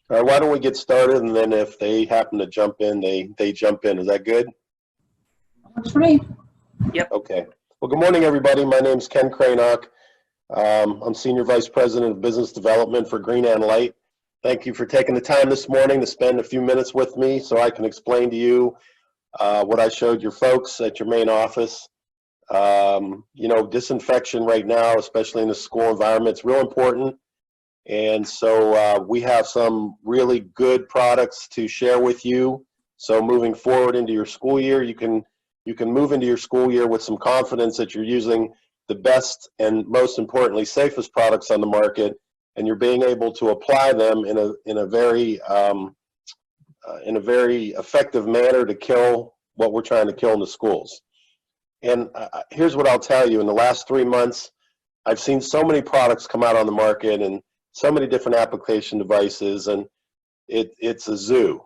All right, why don't we get started, and then if they happen to jump in, they jump in. Is that good? Works for me. Yep. Okay. Well, good morning, everybody. My name's Ken Krainock. I'm Senior Vice President of Business Development for Green and Light. Thank you for taking the time this morning to spend a few minutes with me so I can explain to you what I showed your folks at your main office. You know, disinfection right now, especially in the school environment, is real important. And so we have some really good products to share with you. So moving forward into your school year, you can move into your school year with some confidence that you're using the best and most importantly safest products on the market, and you're being able to apply them in a very effective manner to kill what we're trying to kill in the schools. And here's what I'll tell you: in the last 3 months, I've seen so many products come out on the market and so many different application devices, and it's a zoo.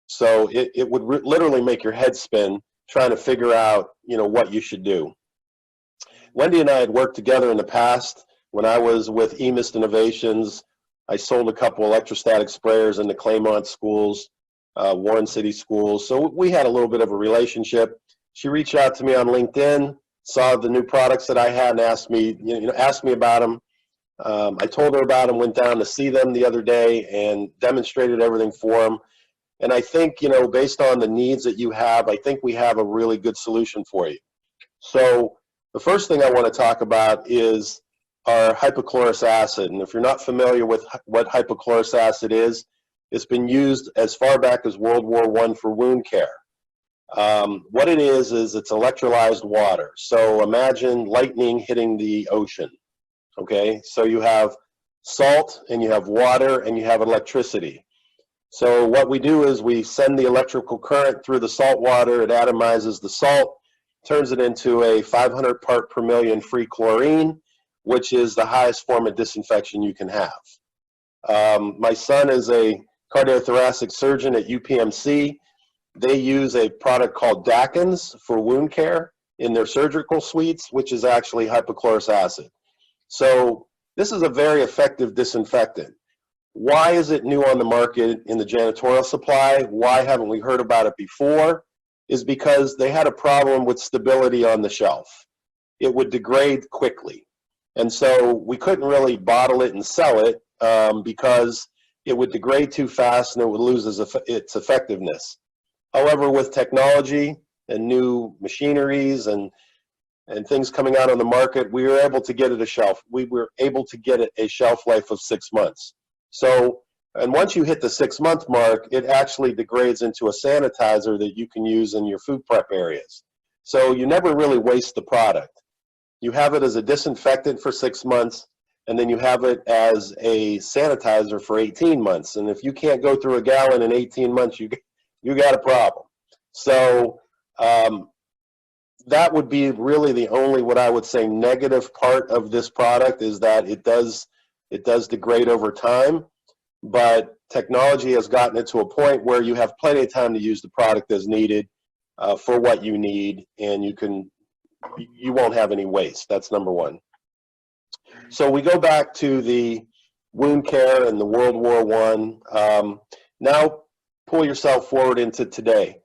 So it would literally make your head spin trying to figure out, you know, what you should do. Wendy and I had worked together in the past. When I was with E-Mist Innovations, I sold a couple electrostatic sprayers in the Claymont schools, Warren City schools. So we had a little bit of a relationship. She reached out to me on LinkedIn, saw the new products that I had, and asked me about them. I told her about them, went down to see them the other day and demonstrated everything for them. And I think, you know, based on the needs that you have, I think we have a really good solution for you. So the first thing I want to talk about is our hypochlorous acid. And if you're not familiar with what hypochlorous acid is, it's been used as far back as World War I for wound care. What it is it's electrolyzed water. So imagine lightning hitting the ocean. Okay, so you have salt and you have water and you have electricity. So what we do is we send the electrical current through the salt water. It atomizes the salt, turns it into a 500 part per million free chlorine, which is the highest form of disinfection you can have. My son is a cardiothoracic surgeon at UPMC. They use a product called Dakins for wound care in their surgical suites, which is actually hypochlorous acid. So this is a very effective disinfectant. Why is it new on the market in the janitorial supply? Why haven't we heard about it before? Is because they had a problem with stability on the shelf. It would degrade quickly. And so we couldn't really bottle it and sell it because it would degrade too fast and it would lose its effectiveness. However, with technology and new machineries and things coming out on the market, we were able to get it a shelf life of 6 months. So, and once you hit the 6 month mark, it actually degrades into a sanitizer that you can use in your food prep areas. So you never really waste the product. You have it as a disinfectant for 6 months, and then you have it as a sanitizer for 18 months. And if you can't go through a gallon in 18 months, you got a problem. So that would be really the only, what I would say, negative part of this product, is that it does degrade over time, but technology has gotten it to a point where you have plenty of time to use the product as needed for what you need, and you won't have any waste. That's number one. So we go back to the wound care and the World War I. Now pull yourself forward into today.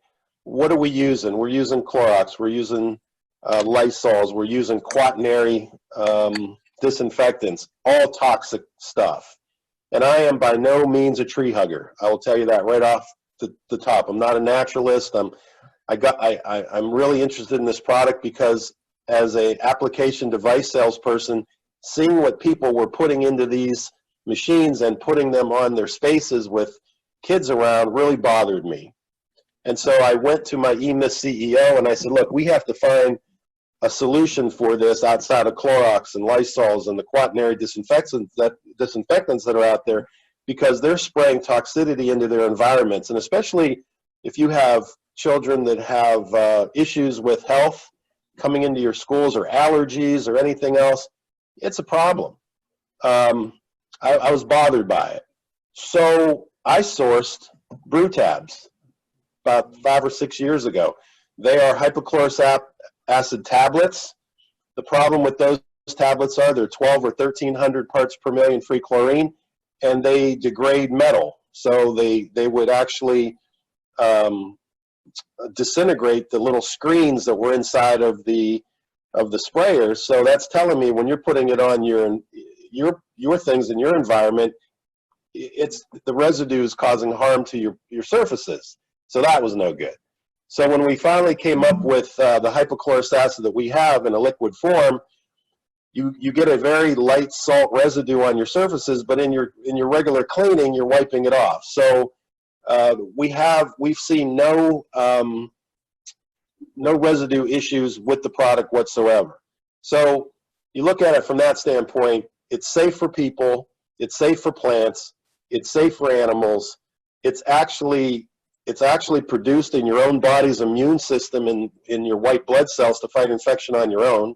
What are we using? We're using Clorox, we're using Lysols, we're using quaternary disinfectants, all toxic stuff. And I am by no means a tree hugger. I will tell you that right off the top. I'm not a naturalist. I'm really interested in this product because as a application device salesperson, seeing what people were putting into these machines and putting them on their spaces with kids around really bothered me. And so I went to my E-Mist CEO and I said, look, we have to find a solution for this outside of Clorox and Lysols and the quaternary disinfectants that are out there, because they're spraying toxicity into their environments. And especially if you have children that have issues with health coming into your schools, or allergies or anything else, it's a problem. I was bothered by it. So I sourced brew tabs about 5 or 6 years ago. They are hypochlorous acid tablets. The problem with those tablets are they're 12 or 1300 parts per million free chlorine, and they degrade metal. So they would actually disintegrate the little screens that were inside of the sprayer. So that's telling me when you're putting it on your things in your environment, it's the residue is causing harm to your surfaces. So that was no good. So when we finally came up with the hypochlorous acid that we have in a liquid form, you get a very light salt residue on your surfaces, but in your regular cleaning, you're wiping it off. So we've seen no residue issues with the product whatsoever. So you look at it from that standpoint, it's safe for people, it's safe for plants, it's safe for animals. It's actually produced in your own body's immune system in your white blood cells to fight infection on your own.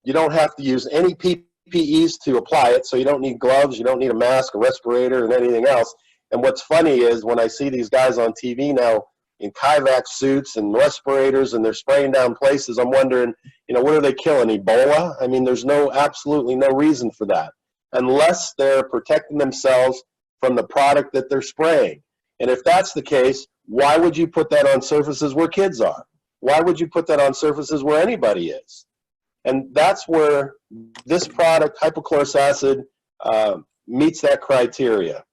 You don't have to use any PPEs to apply it, so you don't need gloves, you don't need a mask, a respirator, and anything else. And what's funny is when I see these guys on TV now in Krainock suits and respirators and they're spraying down places, I'm wondering, what are they killing, Ebola? I mean, there's absolutely no reason for that, unless they're protecting themselves from the product that they're spraying. And if that's the case, why would you put that on surfaces where kids are? Why would you put that on surfaces where anybody is? And that's where this product, hypochlorous acid, meets that criteria.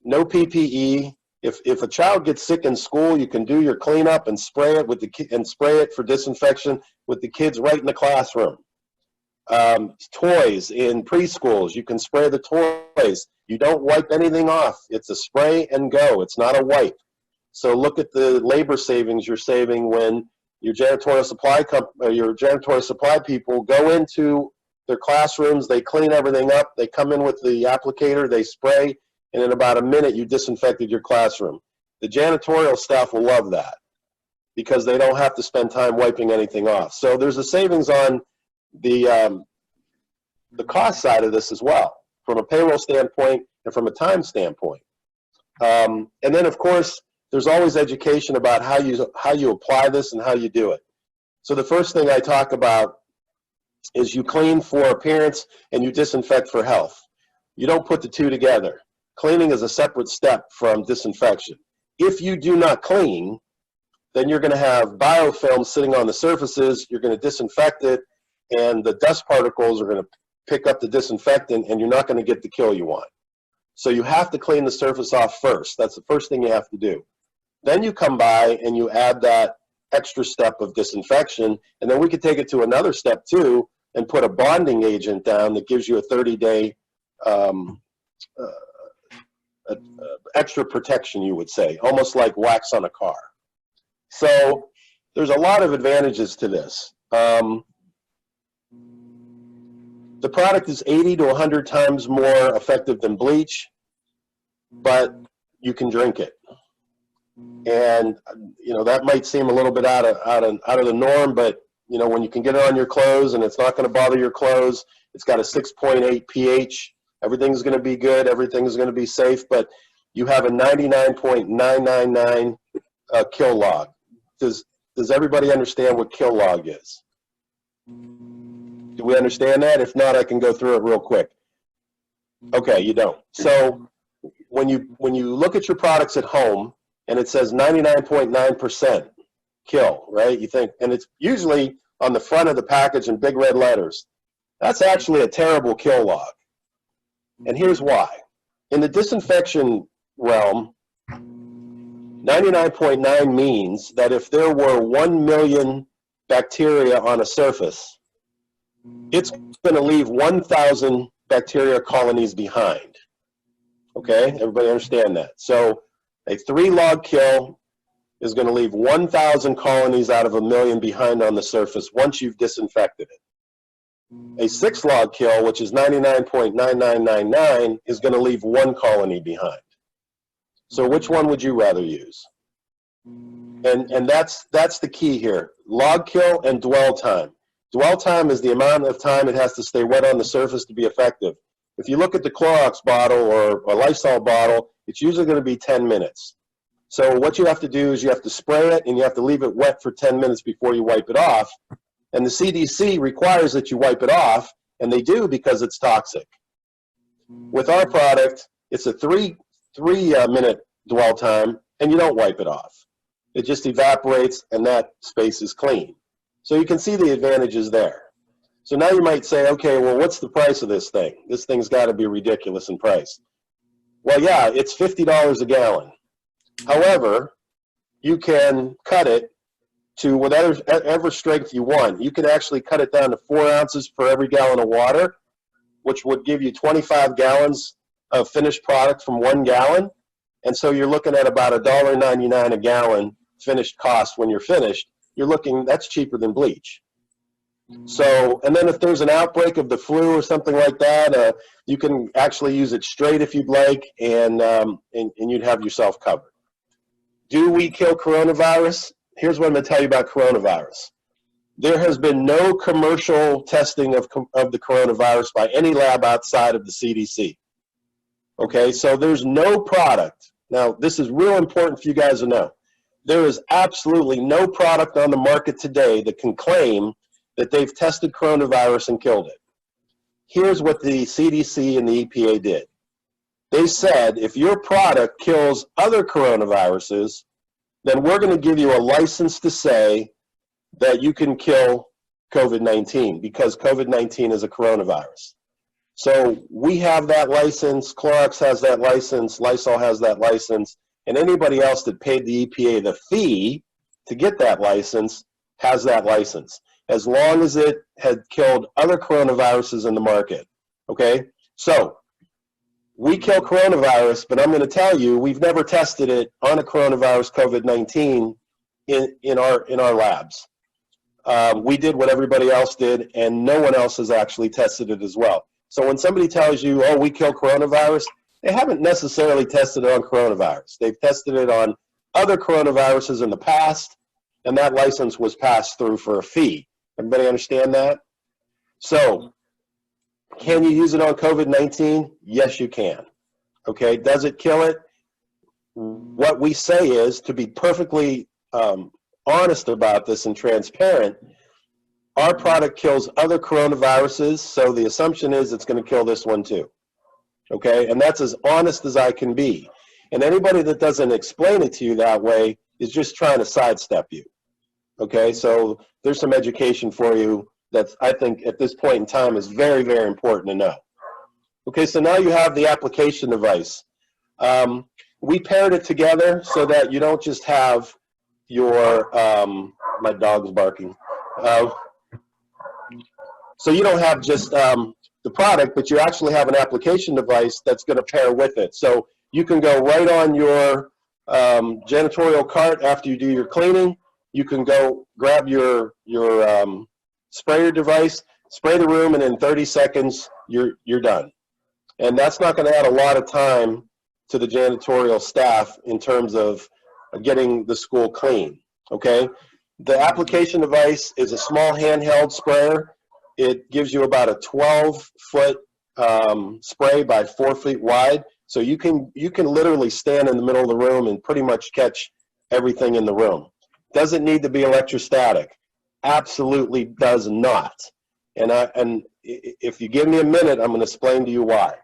No PPE. If a child gets sick in school, you can do your cleanup and spray it for disinfection with the kids right in the classroom. Toys in preschools, you can spray the toys. You don't wipe anything off. It's a spray and go. It's not a wipe. So look at the labor savings you're saving when your janitorial supply people go into their classrooms, they clean everything up, they come in with the applicator, they spray, and in about a minute you disinfected your classroom. The janitorial staff will love that because they don't have to spend time wiping anything off. So there's a savings on the cost side of this as well, from a payroll standpoint and from a time standpoint. And then of course, there's always education about how you apply this and how you do it. So the first thing I talk about is you clean for appearance and you disinfect for health. You don't put the two together. Cleaning is a separate step from disinfection. If you do not clean, then you're going to have biofilm sitting on the surfaces, you're going to disinfect it, and the dust particles are going to pick up the disinfectant, and you're not going to get the kill you want. So you have to clean the surface off first. That's the first thing you have to do. Then you come by and you add that extra step of disinfection, and then we could take it to another step too and put a bonding agent down that gives you a 30-day extra protection, you would say, almost like wax on a car. So there's a lot of advantages to this. The product is 80 to 100 times more effective than bleach, but you can drink it. And that might seem a little bit out of the norm, but when you can get it on your clothes and it's not going to bother your clothes, it's got a 6.8 pH. Everything's going to be good. Everything's going to be safe, but you have a 99.999 kill log. Does everybody understand what kill log is? Do we understand that? If not, I can go through it real quick. Okay, you don't. So when you look at your products at home and it says 99.9% kill, right? You think, and it's usually on the front of the package in big red letters. That's actually a terrible kill log. And here's why. In the disinfection realm, 99.9 means that if there were 1 million bacteria on a surface, it's going to leave 1,000 bacteria colonies behind. Okay, everybody understand that? So a 3-log kill is going to leave 1,000 colonies out of 1 million behind on the surface once you've disinfected it. A 6-log kill, which is 99.9999, is going to leave 1 colony behind. So which one would you rather use? And that's the key here. Log kill and dwell time. Dwell time is the amount of time it has to stay wet on the surface to be effective. If you look at the Clorox bottle or a Lysol bottle, it's usually going to be 10 minutes. So what you have to do is you have to spray it and you have to leave it wet for 10 minutes before you wipe it off. And the CDC requires that you wipe it off, and they do because it's toxic. With our product, it's a 3 3 minute dwell time, and you don't wipe it off. It just evaporates, and that space is clean. So you can see the advantages there. So now you might say, okay, well, what's the price of this thing? This thing's got to be ridiculous in price. Well, yeah, it's $50 a gallon. However, you can cut it to whatever strength you want. You can actually cut it down to 4 ounces per every gallon of water, which would give you 25 gallons of finished product from 1 gallon. And so you're looking at about $1.99 a gallon finished cost when you're finished. You're looking, that's cheaper than bleach. So, and then if there's an outbreak of the flu or something like that, you can actually use it straight if you'd like, and you'd have yourself covered. Do we kill coronavirus? Here's what I'm going to tell you about coronavirus. There has been no commercial testing of the coronavirus by any lab outside of the CDC. Okay, so there's no product. Now, this is real important for you guys to know. There is absolutely no product on the market today that can claim that they've tested coronavirus and killed it. Here's what the CDC and the EPA did. They said, if your product kills other coronaviruses, then we're going to give you a license to say that you can kill COVID-19 because COVID-19 is a coronavirus. So we have that license, Clorox has that license, Lysol has that license, and anybody else that paid the EPA the fee to get that license has that license, as long as it had killed other coronaviruses in the market, okay? So we kill coronavirus, but I'm going to tell you, we've never tested it on a coronavirus, COVID-19, in our labs. We did what everybody else did, and no one else has actually tested it as well. So when somebody tells you, oh, we kill coronavirus, they haven't necessarily tested it on coronavirus. They've tested it on other coronaviruses in the past, and that license was passed through for a fee. Everybody understand that? So can you use it on COVID-19? Yes, you can. Okay, does it kill it? What we say is, to be perfectly honest about this and transparent, our product kills other coronaviruses, so the assumption is it's going to kill this one too. Okay, and that's as honest as I can be. And anybody that doesn't explain it to you that way is just trying to sidestep you. Okay, so there's some education for you that I think at this point in time is very, very important to know. Okay, so now you have the application device. We paired it together so that you don't just have your, my dog's barking. So you don't have just the product, but you actually have an application device that's going to pair with it. So you can go right on your janitorial cart after you do your cleaning. You can go grab your sprayer device, spray the room, and in 30 seconds, you're done. And that's not going to add a lot of time to the janitorial staff in terms of getting the school clean, okay? The application device is a small handheld sprayer. It gives you about a 12-foot spray by 4 feet wide. So you can literally stand in the middle of the room and pretty much catch everything in the room. Doesn't need to be electrostatic. Absolutely does not. And if you give me a minute, I'm going to explain to you why.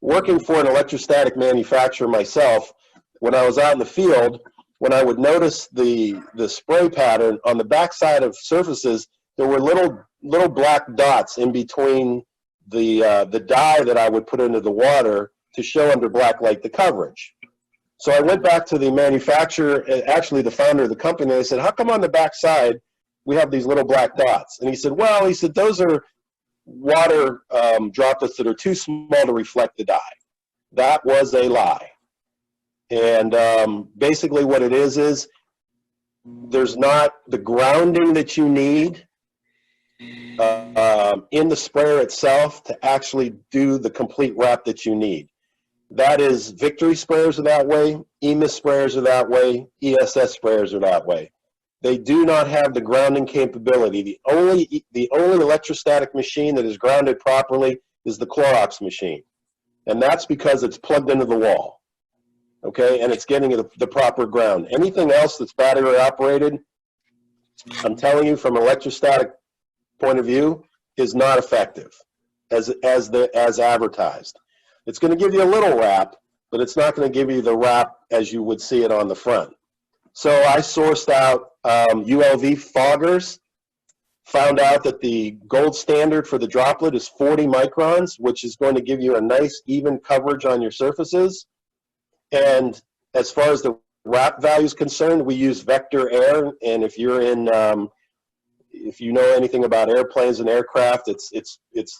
Working for an electrostatic manufacturer myself, when I was out in the field, when I would notice the spray pattern on the backside of surfaces, there were little black dots in between the dye that I would put into the water to show under black light the coverage. So I went back to the manufacturer, actually the founder of the company, and I said, how come on the backside we have these little black dots? And he said, well, those are water droplets that are too small to reflect the dye. That was a lie. And basically what it is there's not the grounding that you need in the sprayer itself to actually do the complete wrap that you need. That is, Victory sprayers are that way, EMIS sprayers are that way, ESS sprayers are that way. They do not have the grounding capability. The only electrostatic machine that is grounded properly is the Clorox machine. And that's because it's plugged into the wall. Okay, and it's getting the proper ground. Anything else that's battery operated, I'm telling you from an electrostatic point of view, is not effective as advertised. It's going to give you a little wrap, but it's not going to give you the wrap as you would see it on the front. So I sourced out ULV foggers, found out that the gold standard for the droplet is 40 microns, which is going to give you a nice even coverage on your surfaces. And as far as the wrap value is concerned, we use vector air, and if you're in, if you know anything about airplanes and aircraft, it's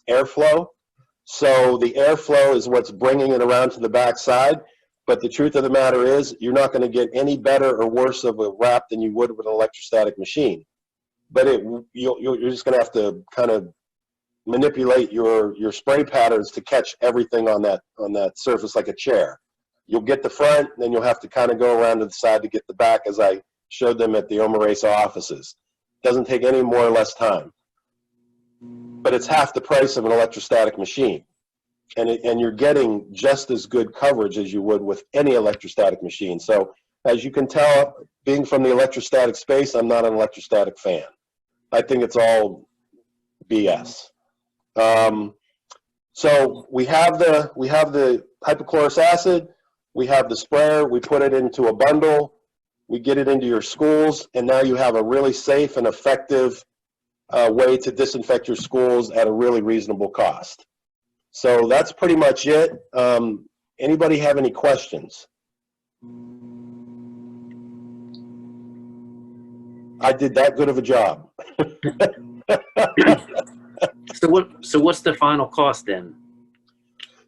airflow. So the airflow is what's bringing it around to the back side. But the truth of the matter is, you're not going to get any better or worse of a wrap than you would with an electrostatic machine. But you're just going to have to kind of manipulate your spray patterns to catch everything on that surface like a chair. You'll get the front, then you'll have to kind of go around to the side to get the back, as I showed them at the OME-RESA offices. Doesn't take any more or less time. But it's half the price of an electrostatic machine. And you're getting just as good coverage as you would with any electrostatic machine. So as you can tell, being from the electrostatic space, I'm not an electrostatic fan. I think it's all BS. So we have the hypochlorous acid, we have the sprayer, we put it into a bundle, we get it into your schools, and now you have a really safe and effective way to disinfect your schools at a really reasonable cost. So that's pretty much it. Anybody have any questions? I did that good of a job. So what's the final cost then?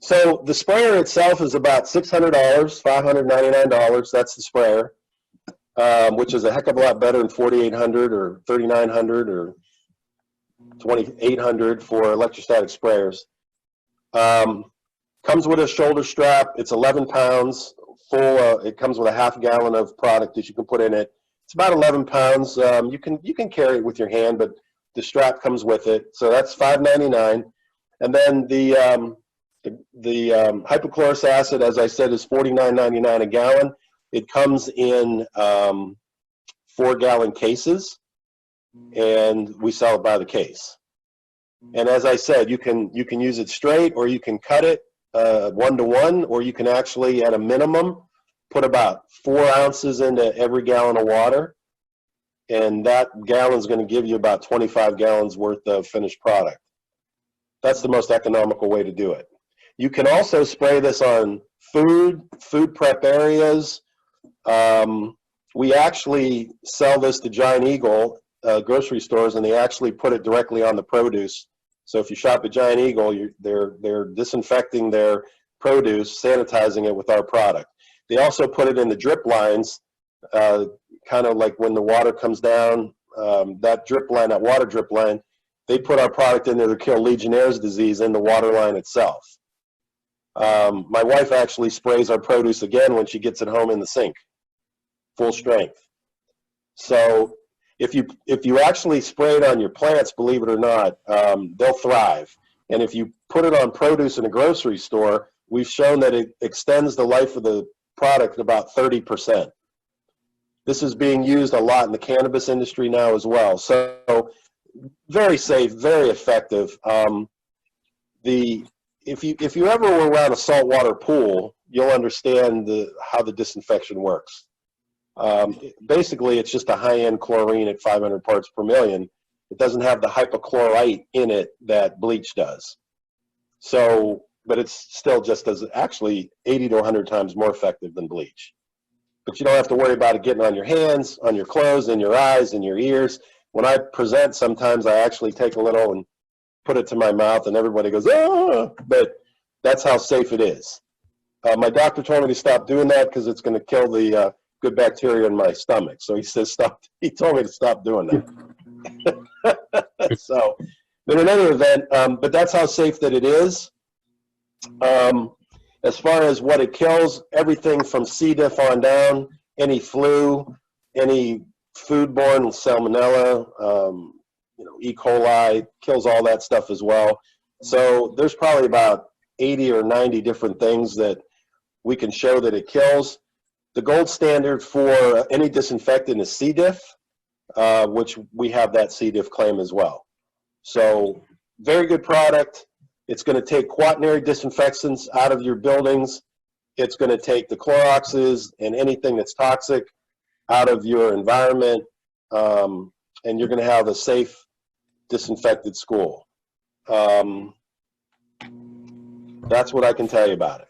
So the sprayer itself is about $600, $599. That's the sprayer, which is a heck of a lot better than $4,800 or $3,900 or $2,800 for electrostatic sprayers. Comes with a shoulder strap. It's 11 pounds full. It comes with a half gallon of product that you can put in it. It's about 11 pounds. You can carry it with your hand, but the strap comes with it. So that's $599. And then the hypochlorous acid, as I said, is $49.99 a gallon. It comes in 4-gallon cases, and we sell it by the case. And as I said, you can use it straight, or you can cut it 1-to-1, or you can actually, at a minimum, put about 4 ounces into every gallon of water, and that gallon is going to give you about 25 gallons worth of finished product. That's the most economical way to do it. You can also spray this on food prep areas. We actually sell this to Giant Eagle grocery stores, and they actually put it directly on the produce. So if you shop at Giant Eagle, they're disinfecting their produce, sanitizing it with our product. They also put it in the drip lines, kind of like when the water comes down, that drip line, that water drip line, they put our product in there to kill Legionnaire's disease in the water line itself. My wife actually sprays our produce again when she gets it home in the sink, full strength. So if you actually spray it on your plants, believe it or not, they'll thrive. And if you put it on produce in a grocery store, we've shown that it extends the life of the product about 30%. This is being used a lot in the cannabis industry now as well. So very safe, very effective. If you ever were around a saltwater pool, you'll understand how the disinfection works. Basically, it's just a high-end chlorine at 500 parts per million. It doesn't have the hypochlorite in it that bleach does. So, but it's still just as actually 80 to 100 times more effective than bleach. But you don't have to worry about it getting on your hands, on your clothes, in your eyes, in your ears. When I present, sometimes I actually take a little and put it to my mouth, and everybody goes, "Oh!" But that's how safe it is. My doctor told me to stop doing that because it's going to kill the good bacteria in my stomach. So he says stop. He told me to stop doing that. So, but in any event, but that's how safe that it is. As far as what it kills, everything from C. diff on down, any flu, any foodborne salmonella, E. coli, kills all that stuff as well. So there's probably about 80 or 90 different things that we can show that it kills. The gold standard for any disinfectant is C. diff, which we have that C. diff claim as well. So very good product. It's going to take quaternary disinfectants out of your buildings. It's going to take the Cloroxes and anything that's toxic out of your environment, and you're going to have a safe, disinfected school. That's what I can tell you about it.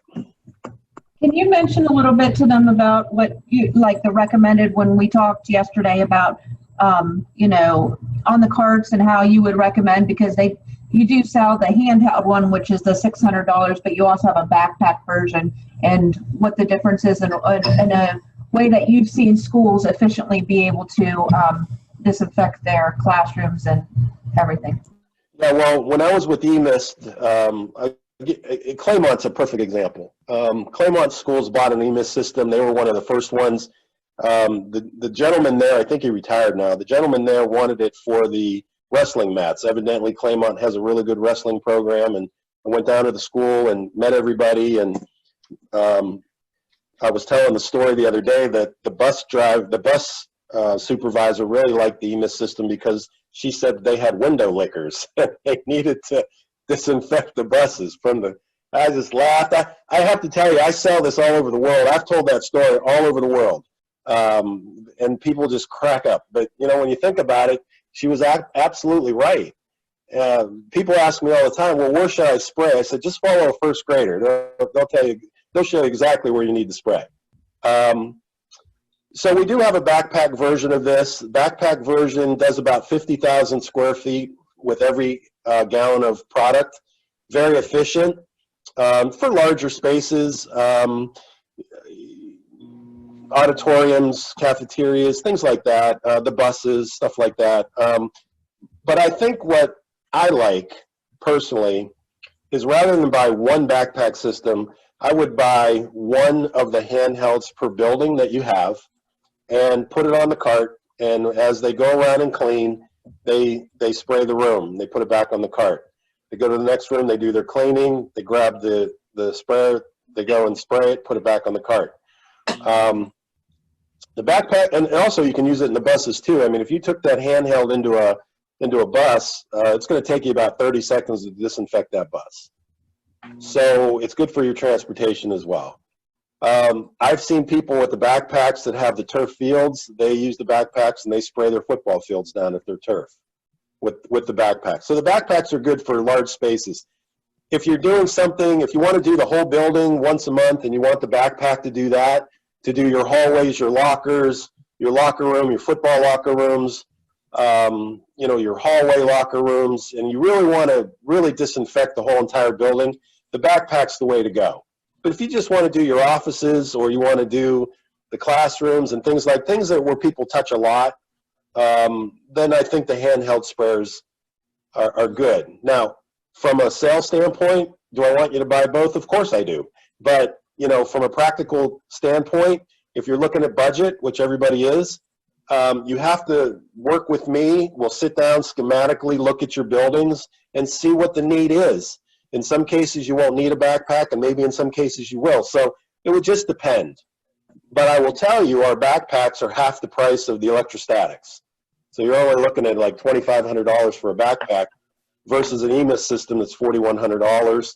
Can you mention a little bit to them about what you, like the recommended when we talked yesterday about, you know, on the carts and how you would recommend, because you do sell the handheld one, which is the $600, but you also have a backpack version, and what the difference is in a way that you've seen schools efficiently be able to disinfect their classrooms and everything. Yeah, well, when I was with EMIS, Claymont's a perfect example. Claymont schools bought an EMIS system. They were one of the first ones. The gentleman there, I think he retired now, the gentleman there wanted it for the wrestling mats. Evidently, Claymont has a really good wrestling program, and I went down to the school and met everybody, and I was telling the story the other day that the bus supervisor really liked the EMIS system because she said they had window lickers. They needed to disinfect the buses from the, I just laughed. I have to tell you, I sell this all over the world. I've told that story all over the world. And people just crack up. But, you know, when you think about it, she was absolutely right. People ask me all the time, well, where should I spray? I said, just follow a first grader. They'll tell you, they'll show you exactly where you need to spray. So we do have a backpack version of this. Backpack version does about 50,000 square feet with every gallon of product. Very efficient. For larger spaces, auditoriums, cafeterias, things like that, the buses, stuff like that. But I think what I like personally is rather than buy one backpack system, I would buy one of the handhelds per building that you have and put it on the cart, and as they go around and clean, they spray the room. They put it back on the cart. They go to the next room, they do their cleaning, they grab the sprayer, they go and spray it, put it back on the cart. The backpack, and also you can use it in the buses too. I mean, if you took that handheld into a bus, it's going to take you about 30 seconds to disinfect that bus. So it's good for your transportation as well. I've seen people with the backpacks that have the turf fields. They use the backpacks and they spray their football fields down if they're turf with the backpack. So the backpacks are good for large spaces. If you're doing something, if you want to do the whole building once a month and you want the backpack to do that, to do your hallways, your lockers, your locker room, your football locker rooms, you know, your hallway locker rooms, and you really want to really disinfect the whole entire building, the backpack's the way to go. But if you just want to do your offices or you want to do the classrooms and things that where people touch a lot, then I think the handheld sprayers are good. Now, from a sales standpoint, do I want you to buy both? Of course I do. But, you know, from a practical standpoint, if you're looking at budget, which everybody is, you have to work with me. We'll sit down schematically, look at your buildings, and see what the need is. In some cases, you won't need a backpack, and maybe in some cases you will. So it would just depend. But I will tell you, our backpacks are half the price of the electrostatics. So you're only looking at like $2,500 for a backpack versus an EMIS system that's $4,100.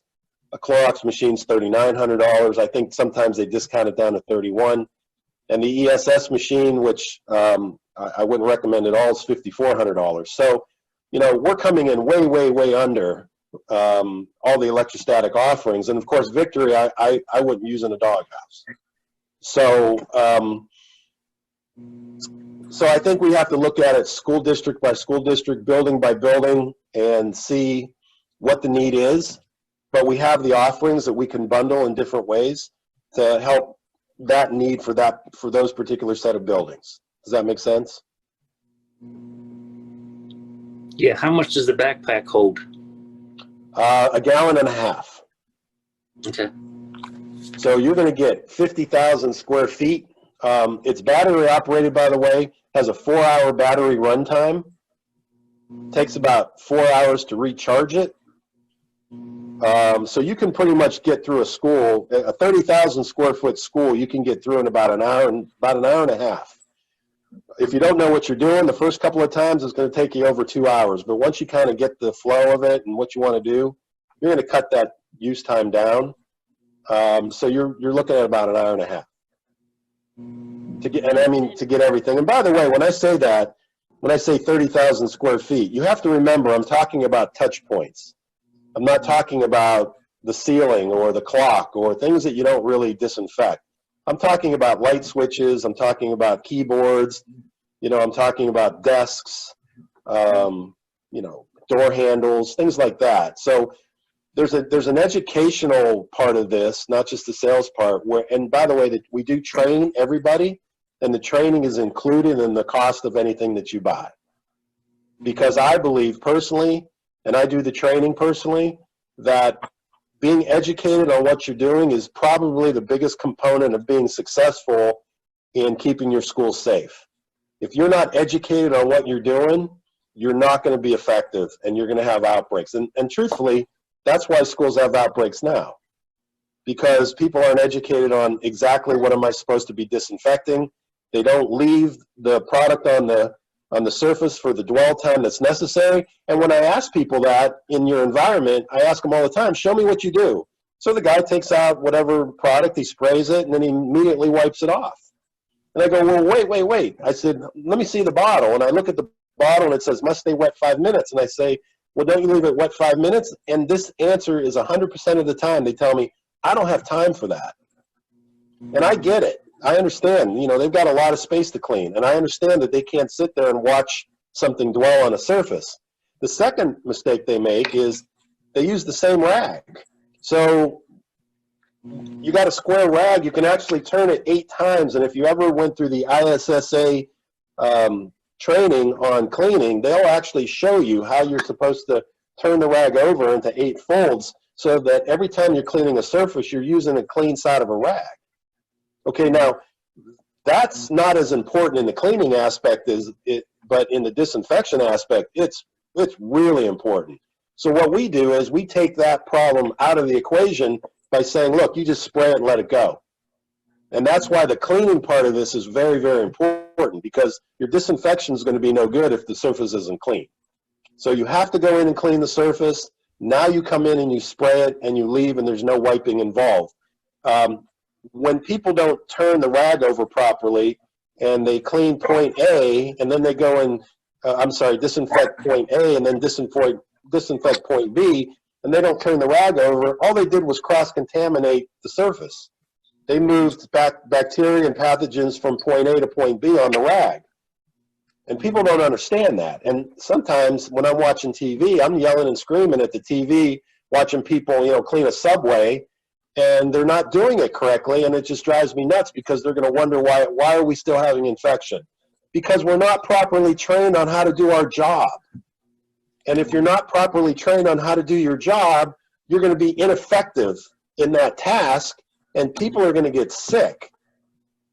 A Clorox machine's $3,900. I think sometimes they discount it down to $3,100. And the ESS machine, which I wouldn't recommend at all, is $5,400. So, you know, we're coming in way, way, way under all the electrostatic offerings. And of course, Victory, I wouldn't use in a doghouse. So, so I think we have to look at it school district by school district, building by building, and see what the need is. But we have the offerings that we can bundle in different ways to help that need for those particular set of buildings. Does that make sense? Yeah, how much does the backpack hold? 1.5 gallons. Okay. So you're going to get 50,000 square feet. It's battery operated, by the way, has a 4-hour battery runtime. Takes about 4 hours to recharge it. So you can pretty much get through a school, a 30,000 square foot school, you can get through in about an hour and a half. If you don't know what you're doing, the first couple of times it's going to take you over 2 hours. But once you kind of get the flow of it and what you want to do, you're going to cut that use time down. So you're looking at about an hour and a half to get, and I mean, to get everything. And by the way, when I say that, when I say 30,000 square feet, you have to remember I'm talking about touch points. I'm not talking about the ceiling or the clock or things that you don't really disinfect. I'm talking about light switches. I'm talking about keyboards. You know, I'm talking about desks, you know, door handles, things like that. So there's an educational part of this, not just the sales part. Where, and by the way, that we do train everybody, and the training is included in the cost of anything that you buy. Because I believe personally, and I do the training personally, that being educated on what you're doing is probably the biggest component of being successful in keeping your school safe. If you're not educated on what you're doing, you're not going to be effective, and you're going to have outbreaks. And truthfully, that's why schools have outbreaks now, because people aren't educated on exactly what am I supposed to be disinfecting. They don't leave the product on the surface for the dwell time that's necessary. And when I ask people that in your environment, I ask them all the time, show me what you do. So the guy takes out whatever product, he sprays it, and then he immediately wipes it off. And I go, well, wait. I said, let me see the bottle. And I look at the bottle, and it says, must stay wet 5 minutes. And I say, well, don't you leave it wet 5 minutes? And this answer is 100% of the time they tell me, I don't have time for that. And I get it. I understand, you know, they've got a lot of space to clean, and I understand that they can't sit there and watch something dwell on a surface. The second mistake they make is they use the same rag. So you got a square rag, you can actually turn it 8 times, and if you ever went through the ISSA training on cleaning, they'll actually show you how you're supposed to turn the rag over into 8 folds so that every time you're cleaning a surface, you're using a clean side of a rag. Okay, now that's not as important in the cleaning aspect as it, but in the disinfection aspect, it's really important. So what we do is we take that problem out of the equation by saying, look, you just spray it and let it go. And that's why the cleaning part of this is very, very important, because your disinfection is going to be no good if the surface isn't clean. So you have to go in and clean the surface. Now you come in and you spray it and you leave, and there's no wiping involved. When people don't turn the rag over properly and they clean point A and then they go and, disinfect point A and then disinfect point B, and they don't turn the rag over, all they did was cross-contaminate the surface. They moved bacteria and pathogens from point A to point B on the rag. And people don't understand that. And sometimes when I'm watching TV, I'm yelling and screaming at the TV, watching people, you know, clean a subway, and they're not doing it correctly, and it just drives me nuts, because they're going to wonder why are we still having infection? Because we're not properly trained on how to do our job. And if you're not properly trained on how to do your job, you're going to be ineffective in that task, and people are going to get sick.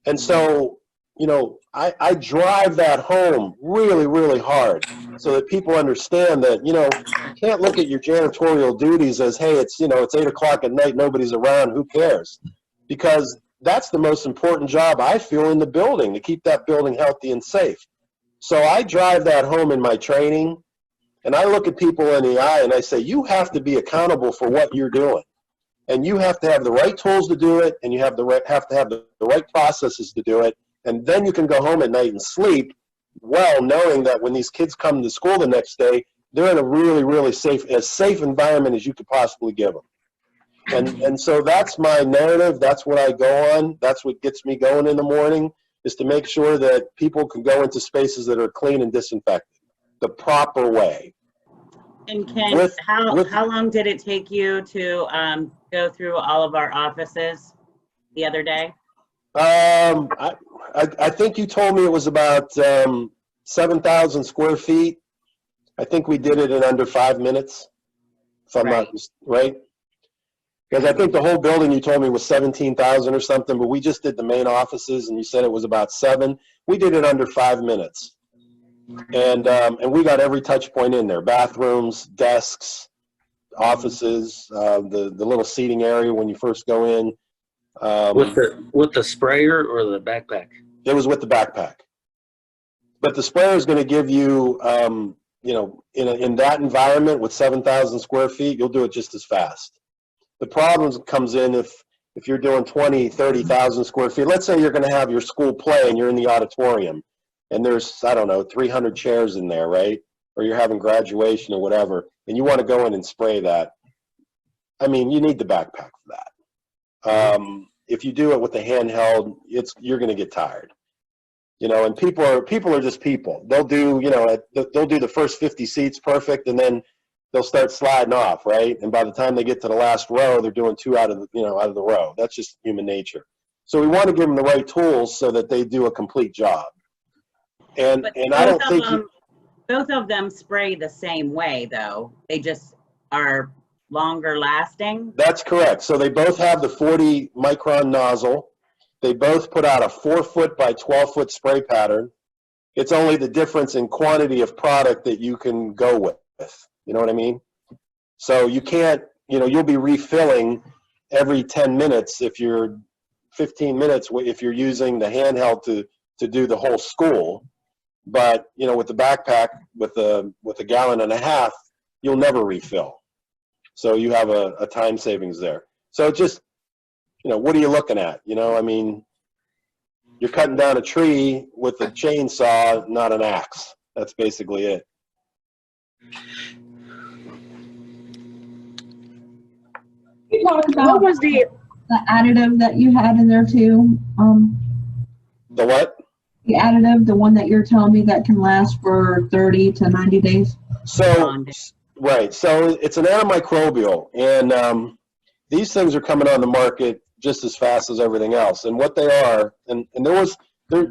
And so, you know, I drive that home really, really hard so that people understand that, you know, you can't look at your janitorial duties as, hey, it's, you know, it's 8 o'clock at night, nobody's around, who cares? Because that's the most important job, I feel, in the building, to keep that building healthy and safe. So I drive that home in my training, and I look at people in the eye and I say, you have to be accountable for what you're doing. And you have to have the right tools to do it, and you have to have the right processes to do it. And then you can go home at night and sleep well, knowing that when these kids come to school the next day, they're in a really, really safe environment as you could possibly give them. And so that's my narrative. That's what I go on. That's what gets me going in the morning, is to make sure that people can go into spaces that are clean and disinfected the proper way. And Ken, how long did it take you to go through all of our offices the other day? I think you told me it was about 7,000 square feet. I think we did it in under 5 minutes, if I'm not right. Because I think the whole building you told me was 17,000 or something, but we just did the main offices, and you said it was about 7. We did it under 5 minutes, and we got every touch point in there: bathrooms, desks, offices, the little seating area when you first go in. With the sprayer or the backpack? It was with the backpack. But the sprayer is going to give you, you know, in that environment with 7,000 square feet, you'll do it just as fast. The problem comes in if you're doing 20, 30,000 square feet, let's say you're going to have your school play and you're in the auditorium and there's, I don't know, 300 chairs in there, right? Or you're having graduation or whatever, and you want to go in and spray that. I mean, you need the backpack for that. If you do it with the handheld, you're going to get tired. You know, and people are just people. They'll do, you know, they'll do the first 50 seats perfect, and then they'll start sliding off, right? And by the time they get to the last row, they're doing 2 out of the row. That's just human nature. So we want to give them the right tools so that they do a complete job. And I don't think both of them spray the same way, though. They just are longer lasting. That's correct. So they both have the 40 micron nozzle. They both put out a 4-foot by 12-foot spray pattern. It's only the difference in quantity of product that you can go with. You know what I mean? So you can't, you know, you'll be refilling every 10 minutes if you're 15 minutes if you're using the handheld to do the whole school. But, you know, with the backpack, with a gallon and a half, you'll never refill. So you have a time savings there. So just, you know, what are you looking at? You know, I mean, you're cutting down a tree with a chainsaw, not an axe. That's basically it. You talk about What was the additive that you had in there too? The what? The additive, the one that you're telling me that can last for 30 to 90 days? So, right. So it's an antimicrobial, and these things are coming on the market just as fast as everything else. And what they are, and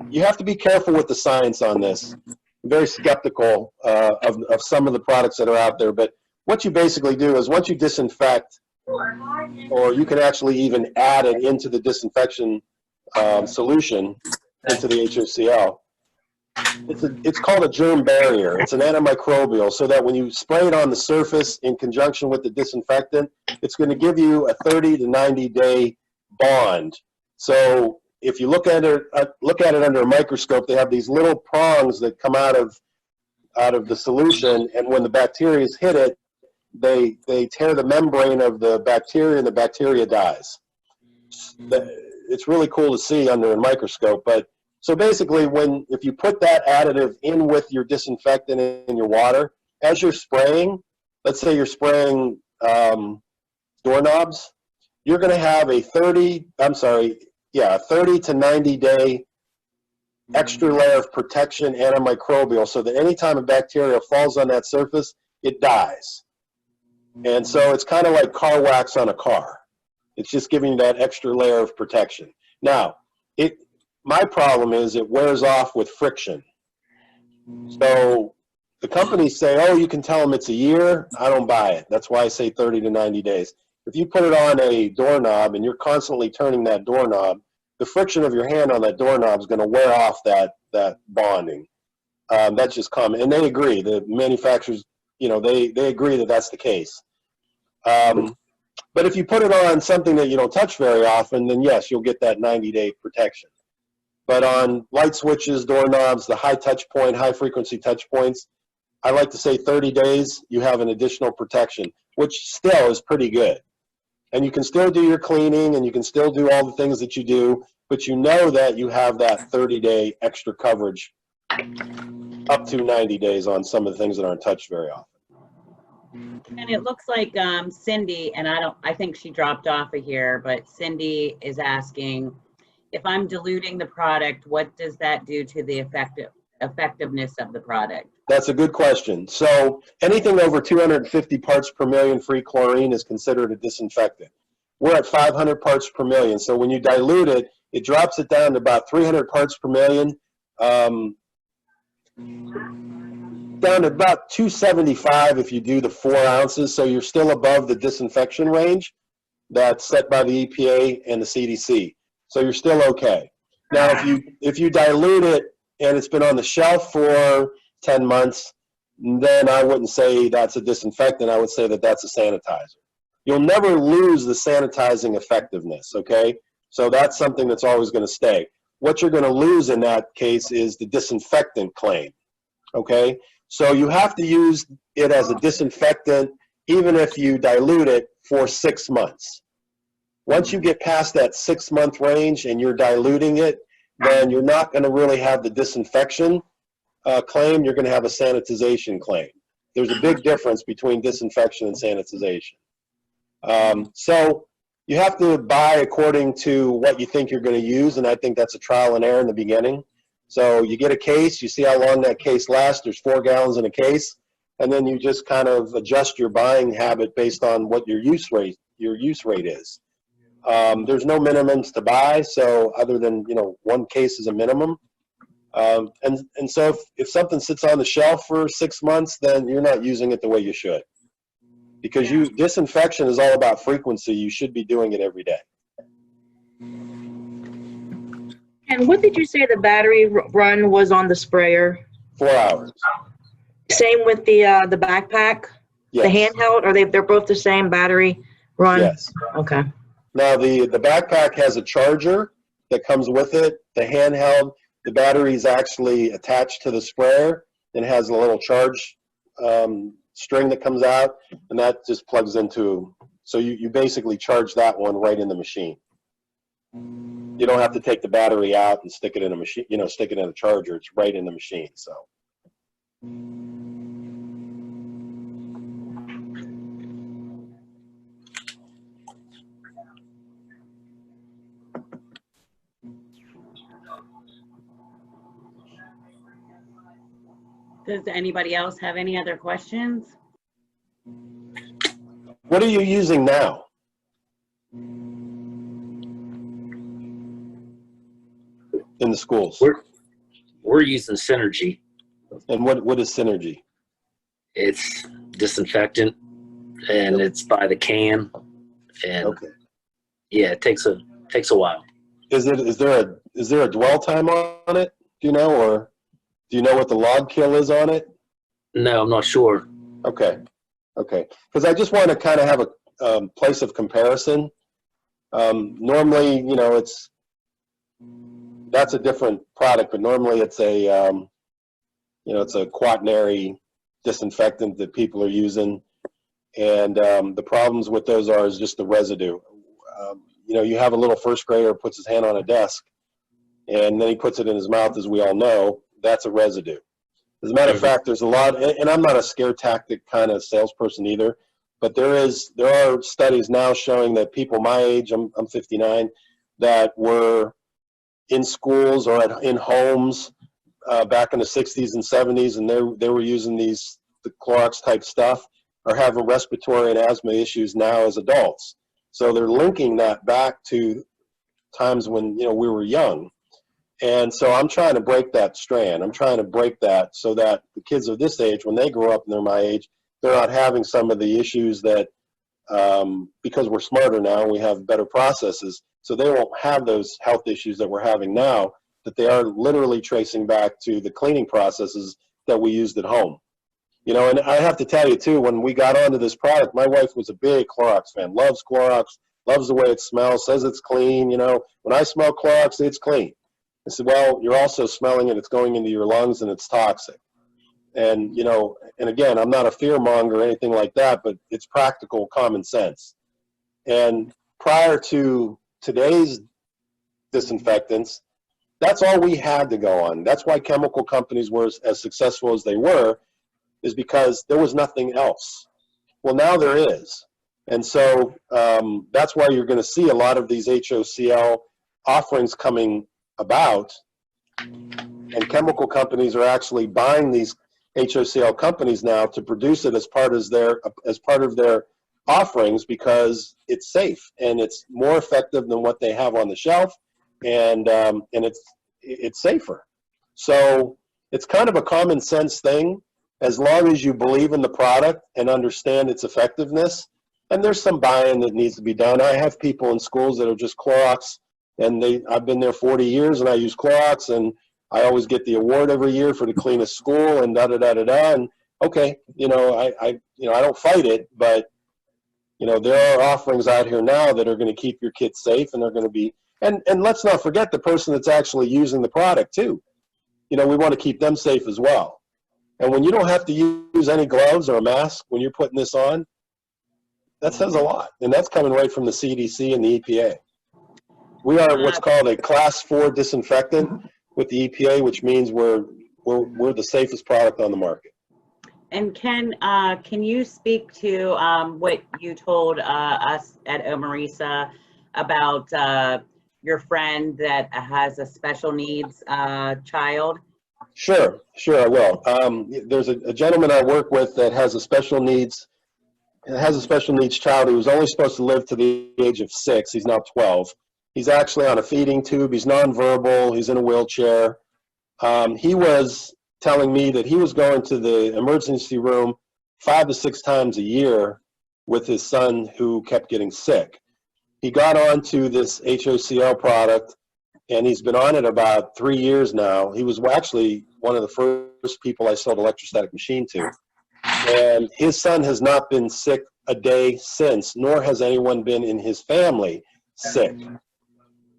you have to be careful with the science on this. I'm very skeptical of some of the products that are out there. But what you basically do is once you disinfect, or you can actually even add it into the disinfection solution, into the HOCl. It's called a germ barrier. It's an antimicrobial, so that when you spray it on the surface in conjunction with the disinfectant, it's going to give you a 30 to 90 day bond. So if you look at it under a microscope, they have these little prongs that come out of the solution, and when the bacteria hit it, they tear the membrane of the bacteria, and the bacteria dies. It's really cool to see under a microscope. But so basically, if you put that additive in with your disinfectant in your water, as you're spraying, let's say you're spraying doorknobs, you're going to have a 30 to 90 day extra layer of protection antimicrobial, so that anytime a bacteria falls on that surface, it dies. And so it's kind of like car wax on a car. It's just giving you that extra layer of protection. Now, my problem is it wears off with friction. So the companies say, oh, you can tell them it's a year. I don't buy it. That's why I say 30 to 90 days. If you put it on a doorknob and you're constantly turning that doorknob, the friction of your hand on that doorknob is going to wear off that bonding. That's just common. And they agree. The manufacturers, you know, they agree that that's the case. But if you put it on something that you don't touch very often, then yes, you'll get that 90-day protection. But on light switches, doorknobs, the high touch point, high frequency touch points, I like to say 30 days, you have an additional protection, which still is pretty good. And you can still do your cleaning, and you can still do all the things that you do, but you know that you have that 30-day extra coverage up to 90 days on some of the things that aren't touched very often. And it looks like Cindy, and I think she dropped off of here, but Cindy is asking, if I'm diluting the product, what does that do to the effectiveness of the product? That's a good question. So anything over 250 parts per million free chlorine is considered a disinfectant. We're at 500 parts per million. So when you dilute it, it drops it down to about 300 parts per million, down to about 275 if you do the 4 ounces. So you're still above the disinfection range that's set by the EPA and the CDC. So you're still okay. Now, if you dilute it and it's been on the shelf for 10 months, then I wouldn't say that's a disinfectant. I would say that that's a sanitizer. You'll never lose the sanitizing effectiveness, okay? So that's something that's always going to stay. What you're going to lose in that case is the disinfectant claim, okay? So you have to use it as a disinfectant even if you dilute it for 6 months. Once you get past that 6-month range and you're diluting it, then you're not going to really have the disinfection claim. You're going to have a sanitization claim. There's a big difference between disinfection and sanitization. So you have to buy according to what you think you're going to use, and I think that's a trial and error in the beginning. So you get a case, you see how long that case lasts. There's 4 gallons in a case, and then you just kind of adjust your buying habit based on what your use rate is. There's no minimums to buy, so other than 1 case is a minimum. And so if something sits on the shelf for 6 months, then you're not using it the way you should. Because disinfection is all about frequency. You should be doing it every day. And what did you say the battery run was on the sprayer? 4 hours. Same with the backpack? Yes. The handheld? Are they're both the same battery run? Yes. Okay. Now the backpack has a charger that comes with it. The handheld, the battery is actually attached to the sprayer and has a little charge string that comes out, and that just plugs into, so you basically charge that one right in the machine. You don't have to take the battery out and stick it in a machine, stick it in a charger. It's right in the machine. So. Does anybody else have any other questions? What are you using now? In the schools? We're using Synergy. And what is Synergy? It's disinfectant, and it's by the can. And Okay. yeah, it takes a while. Is there a dwell time on it? Do you know, or do you know what the log kill is on it? No, I'm not sure. Okay. Because I just want to kind of have a place of comparison. Normally, that's a different product, but normally it's a, it's a quaternary disinfectant that people are using. And the problems with those is just the residue. You have a little first grader puts his hand on a desk, and then he puts it in his mouth, as we all know. That's a residue. As a matter of fact, there's a lot, and I'm not a scare tactic kind of salesperson either, but there are studies now showing that people my age, I'm 59, that were in schools or in homes back in the 60s and 70s, and they were using the Clorox type stuff, are having respiratory and asthma issues now as adults. So they're linking that back to times when we were young. And so I'm trying to break that strand. I'm trying to break that so that the kids of this age, when they grow up and they're my age, they're not having some of the issues that, because we're smarter now, we have better processes, so they won't have those health issues that we're having now, that they are literally tracing back to the cleaning processes that we used at home. And I have to tell you too, when we got onto this product, my wife was a big Clorox fan, loves Clorox, loves the way it smells, says it's clean. When I smell Clorox, it's clean. I said, well, you're also smelling it. It's going into your lungs and it's toxic. And, and again, I'm not a fear monger or anything like that, but it's practical common sense. And prior to today's disinfectants, that's all we had to go on. That's why chemical companies were as successful as they were, is because there was nothing else. Well, now there is. And so that's why you're going to see a lot of these HOCl offerings coming about, and chemical companies are actually buying these HOCl companies now to produce it as part of their offerings, because it's safe and it's more effective than what they have on the shelf, and it's safer. So it's kind of a common sense thing, as long as you believe in the product and understand its effectiveness. And there's some buy-in that needs to be done. I have people in schools that are just Clorox, and I've been there 40 years and I use Clorox, and I always get the award every year for the cleanest school, and da-da-da-da-da. And okay, I don't fight it, but there are offerings out here now that are going to keep your kids safe, and they're going to be, and let's not forget the person that's actually using the product too. We want to keep them safe as well. And when you don't have to use any gloves or a mask when you're putting this on, that says a lot, and that's coming right from the CDC and the EPA. We are what's called a Class 4 disinfectant with the EPA, which means we're the safest product on the market. And can you speak to what you told us at OME-RESA about your friend that has a special needs child? Sure, I will. There's a gentleman I work with that has a special needs child who was only supposed to live to the age of 6. He's now 12. He's actually on a feeding tube. He's nonverbal. He's in a wheelchair. He was telling me that he was going to the emergency room 5 to 6 times a year with his son who kept getting sick. He got onto this HOCL product, and he's been on it about 3 years now. He was actually one of the first people I sold electrostatic machine to. And his son has not been sick a day since, nor has anyone been in his family sick.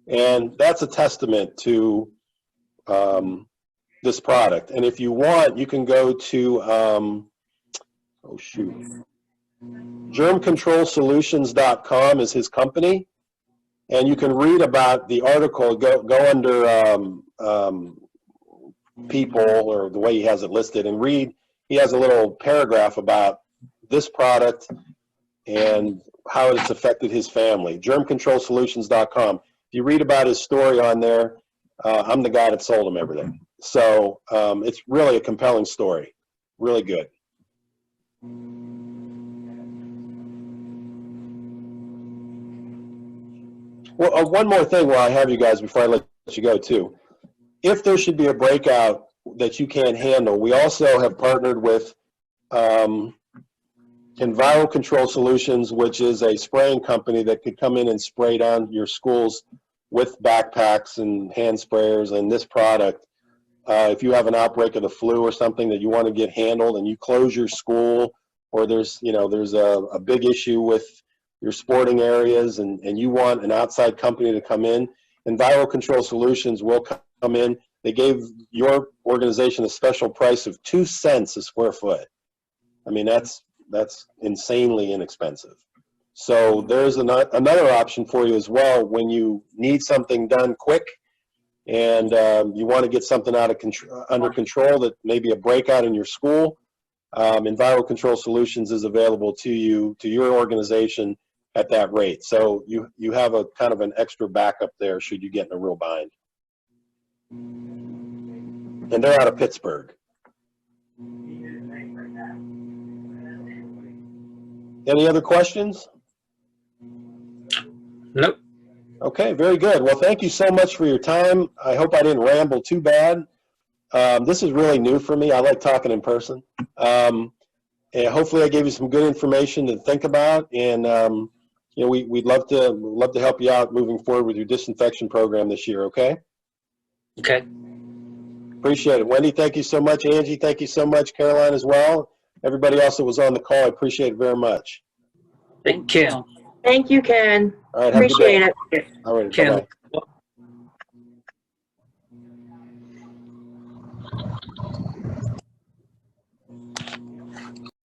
And that's a testament to this product. And if you want, you can go to, germcontrolsolutions.com is his company. And you can read about the article, go under people, or the way he has it listed, and read. He has a little paragraph about this product and how it's affected his family. germcontrolsolutions.com. If you read about his story on there, I'm the guy that sold him everything. So it's really a compelling story. Really good. Well, one more thing while I have you guys before I let you go too. If there should be a breakout that you can't handle, we also have partnered with Enviro Control Solutions, which is a spraying company that could come in and spray down your schools with backpacks and hand sprayers and this product. If you have an outbreak of the flu or something that you want to get handled and you close your school, or there's a big issue with your sporting areas and you want an outside company to come in, Enviro Control Solutions will come in. They gave your organization a special price of 2 cents a square foot. I mean, that's insanely inexpensive. So there's another option for you as well when you need something done quick and you want to get something under control, that maybe a breakout in your school. Enviro Control Solutions is available to you, to your organization, at that rate. So you have a kind of an extra backup there should you get in a real bind. And they're out of Pittsburgh. Any other questions? Nope. Okay, very good. Well, thank you so much for your time. I hope I didn't ramble too bad. This is really new for me. I like talking in person. And hopefully I gave you some good information to think about. And we'd love to help you out moving forward with your disinfection program this year, okay? Okay. Appreciate it. Wendy, thank you so much. Angie, thank you so much. Caroline as well. Everybody else that was on the call, I appreciate it very much. Thank you. Thank you, Ken. All right, have a good day. Appreciate it. All right, Ken, bye-bye.